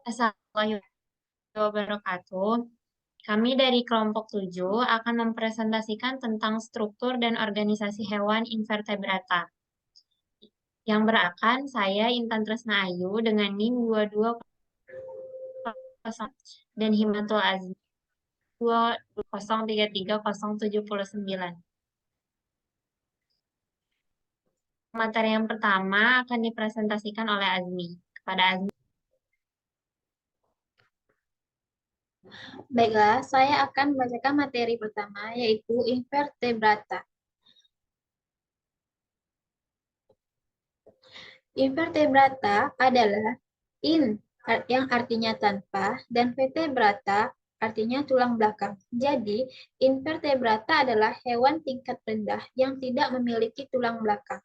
Assalamualaikum warahmatullahi wabarakatuh. Kami dari kelompok 7 akan mempresentasikan tentang struktur dan organisasi hewan invertebrata. Yang berakan saya Intan Tresna Ayu dengan NIM 220 dan Himatul Azmi 2033079. Materi yang pertama akan dipresentasikan oleh Azmi. Kepada Azmi. Baiklah, saya akan membacakan materi pertama, yaitu invertebrata. Invertebrata adalah in yang artinya tanpa dan vertebrata artinya tulang belakang. Jadi, invertebrata adalah hewan tingkat rendah yang tidak memiliki tulang belakang.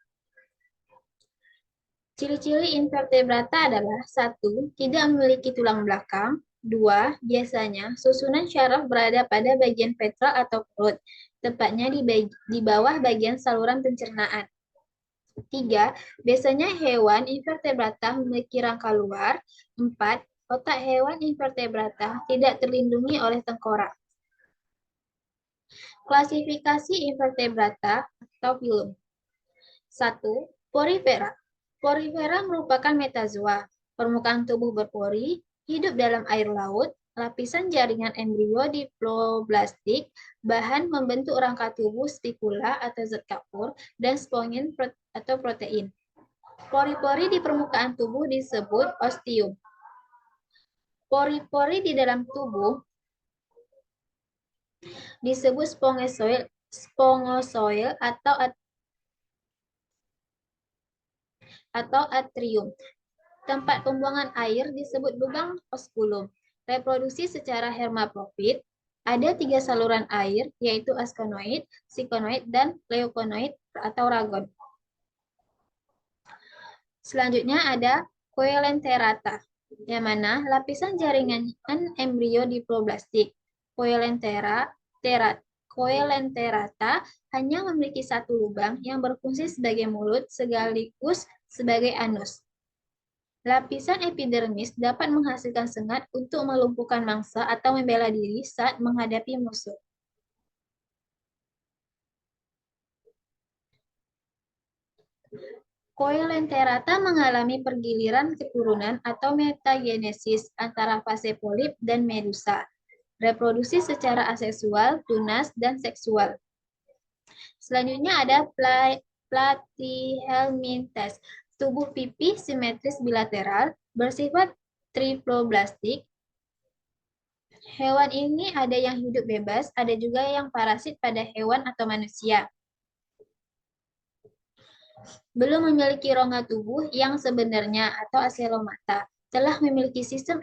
Ciri-ciri invertebrata adalah 1. Tidak memiliki tulang belakang. 2. Biasanya susunan syaraf berada pada bagian ventral atau perut, tepatnya di bawah bagian saluran pencernaan. 3. Biasanya hewan invertebrata memiliki rangka luar. 4. Otak hewan invertebrata tidak terlindungi oleh tengkorak. Klasifikasi invertebrata atau filum. 1. Porifera. Porifera merupakan metazoa, permukaan tubuh berpori, hidup dalam air laut, lapisan jaringan embrio diploblastik, bahan membentuk rangka tubuh spikula atau zat kapur, dan spongin atau protein. Pori-pori di permukaan tubuh disebut ostium. Pori-pori di dalam tubuh disebut spongosoil atau atrium. Tempat pembuangan air disebut lubang osculum. Reproduksi secara hermafrodit, ada 3 saluran air, yaitu askonoid, sikonoid, dan leukonoid atau ragon. Selanjutnya ada Coelenterata, yang mana lapisan jaringan embrio diploblastik. Coelenterata hanya memiliki satu lubang yang berfungsi sebagai mulut sekaligus sebagai anus. Lapisan epidermis dapat menghasilkan sengat untuk melumpuhkan mangsa atau membela diri saat menghadapi musuh. Coelenterata mengalami pergiliran keturunan atau metagenesis antara fase polip dan medusa. Reproduksi secara aseksual, tunas, dan seksual. Selanjutnya ada Platyhelminthes. Tubuh pipi simetris bilateral, bersifat triploblastik. Hewan ini ada yang hidup bebas, ada juga yang parasit pada hewan atau manusia. Belum memiliki rongga tubuh yang sebenarnya atau acelomata, telah memiliki sistem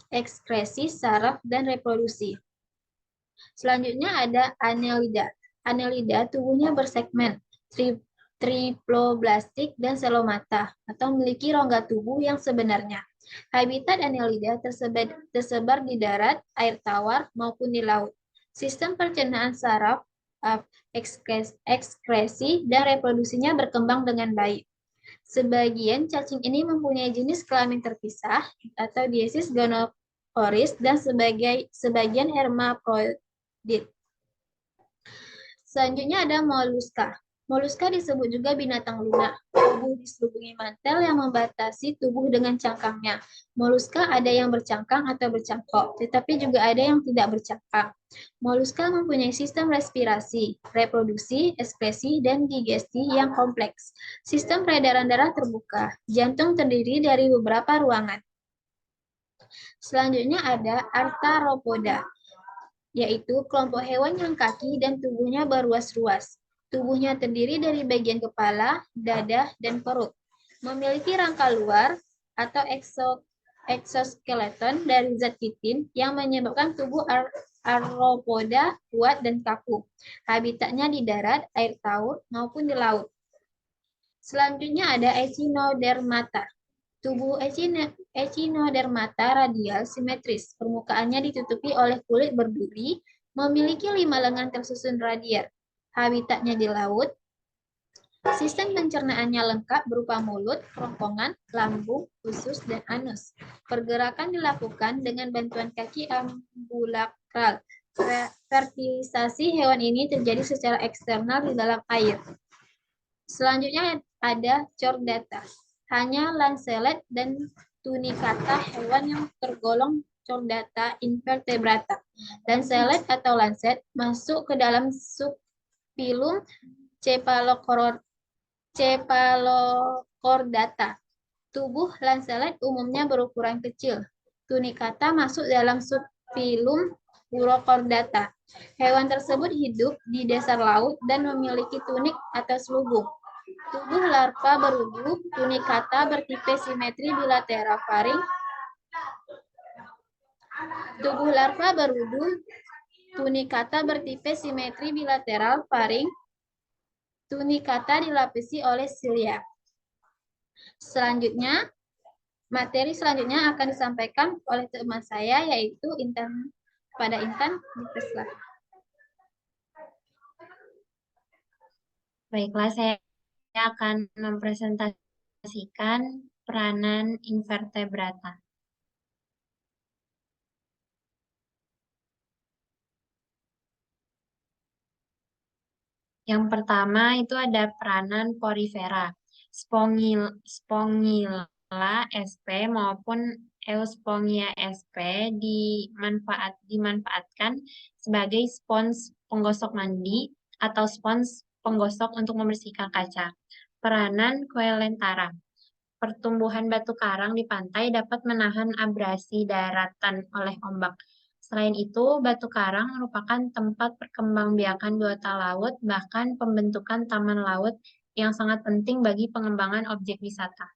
ekskresi, saraf, dan reproduksi. Selanjutnya ada Annelida. Annelida tubuhnya bersegmen, triploblastik, dan selomata, atau memiliki rongga tubuh yang sebenarnya. Habitat Annelida tersebar di darat, air tawar, maupun di laut. Sistem pencernaan saraf, ekskresi, dan reproduksinya berkembang dengan baik. Sebagian cacing ini mempunyai jenis kelamin terpisah atau diesis gonocoris dan sebagian hermafrodit. Selanjutnya ada moluska. Moluska disebut juga binatang lunak. Tubuh diselubungi mantel yang membatasi tubuh dengan cangkangnya. Moluska ada yang bercangkang atau bercangkok, tetapi juga ada yang tidak bercangkang. Moluska mempunyai sistem respirasi, reproduksi, ekskresi, dan digesti yang kompleks. Sistem peredaran darah terbuka. Jantung terdiri dari beberapa ruangan. Selanjutnya ada Arthropoda, yaitu kelompok hewan yang kaki dan tubuhnya berruas-ruas. Tubuhnya terdiri dari bagian kepala, dada, dan perut. Memiliki rangka luar atau exoskeleton dari zat chitin yang menyebabkan tubuh arthropoda kuat dan kaku. Habitatnya di darat, air tawar, maupun di laut. Selanjutnya ada Echinodermata. Tubuh Echinodermata radial simetris. Permukaannya ditutupi oleh kulit berduri, memiliki 5 lengan tersusun radial. Habitatnya di laut. Sistem pencernaannya lengkap berupa mulut, kerongkongan, lambung, usus, dan anus. Pergerakan dilakukan dengan bantuan kaki ambulakral. Fertilisasi hewan ini terjadi secara eksternal di dalam air. Selanjutnya ada chordata. Hanya lancelet dan tunicata hewan yang tergolong chordata invertebrata. Lancelet atau lancet masuk ke dalam subfilum Cephalochordata. Tubuh lancelet umumnya berukuran kecil. Tunicata masuk dalam subfilum Urochordata. Hewan tersebut hidup di dasar laut dan memiliki tunik atau selubung. Tubuh larva berudu tunicata bertipe simetri bilateral faring. Tubuh larva berudu tunicata bertipe simetri bilateral faring. Tunicata dilapisi oleh silia. Selanjutnya, materi selanjutnya akan disampaikan oleh teman saya, yaitu Intan. Pada Intan, dipersilakan. Baiklah, saya akan mempresentasikan peranan invertebrata. Yang pertama itu ada peranan porifera, Spongilla sp maupun Euspongia sp dimanfaatkan sebagai spons penggosok mandi atau spons penggosok untuk membersihkan kaca. Peranan Coelentera. Pertumbuhan batu karang di pantai dapat menahan abrasi daratan oleh ombak. Selain itu, batu karang merupakan tempat perkembangbiakan biota laut, bahkan pembentukan taman laut yang sangat penting bagi pengembangan objek wisata.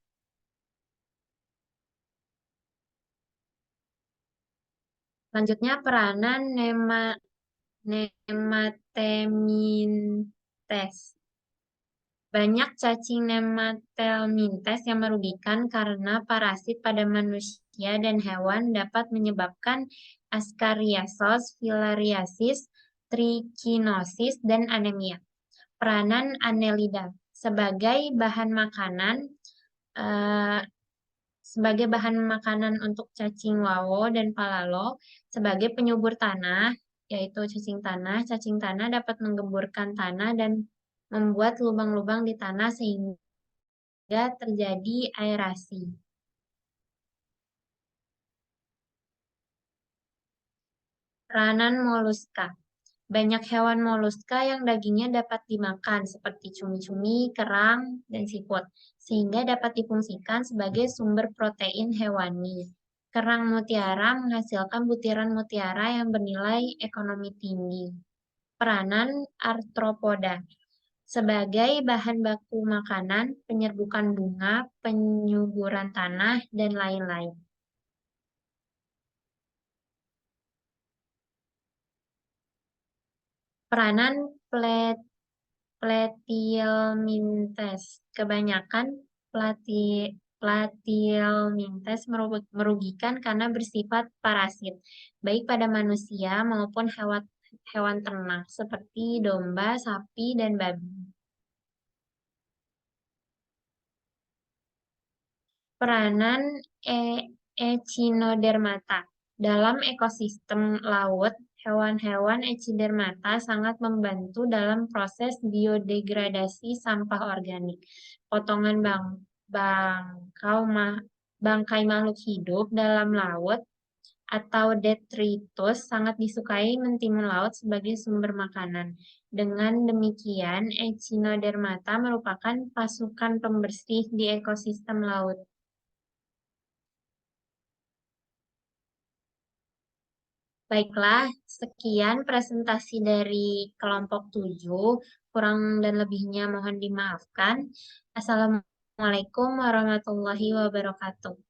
Selanjutnya, peranan Nematemintes. Banyak cacing nematelmintes yang merugikan karena parasit pada manusia dan hewan dapat menyebabkan askariasis, filariasis, trichinosis, dan anemia. Peranan Annelida eh, sebagai bahan makanan untuk cacing wawo dan palalo, sebagai penyubur tanah, yaitu cacing tanah dapat menggemburkan tanah dan membuat lubang-lubang di tanah sehingga terjadi aerasi. Peranan moluska. Banyak hewan moluska yang dagingnya dapat dimakan seperti cumi-cumi, kerang, dan siput, sehingga dapat difungsikan sebagai sumber protein hewani. Kerang mutiara menghasilkan butiran mutiara yang bernilai ekonomi tinggi. Peranan arthropoda. Sebagai bahan baku makanan, penyerbukan bunga, penyuburan tanah, dan lain-lain. Peranan Platyhelminthes. Kebanyakan Platyhelminthes merugikan karena bersifat parasit, baik pada manusia maupun hewan ternak seperti domba, sapi, dan babi. Peranan Echinodermata. Dalam ekosistem laut, hewan-hewan Echinodermata sangat membantu dalam proses biodegradasi sampah organik. Potongan bangkai makhluk hidup dalam laut atau detritus sangat disukai mentimun laut sebagai sumber makanan. Dengan demikian, Echinodermata merupakan pasukan pembersih di ekosistem laut. Baiklah, sekian presentasi dari kelompok 7. Kurang dan lebihnya mohon dimaafkan. Assalamualaikum warahmatullahi wabarakatuh.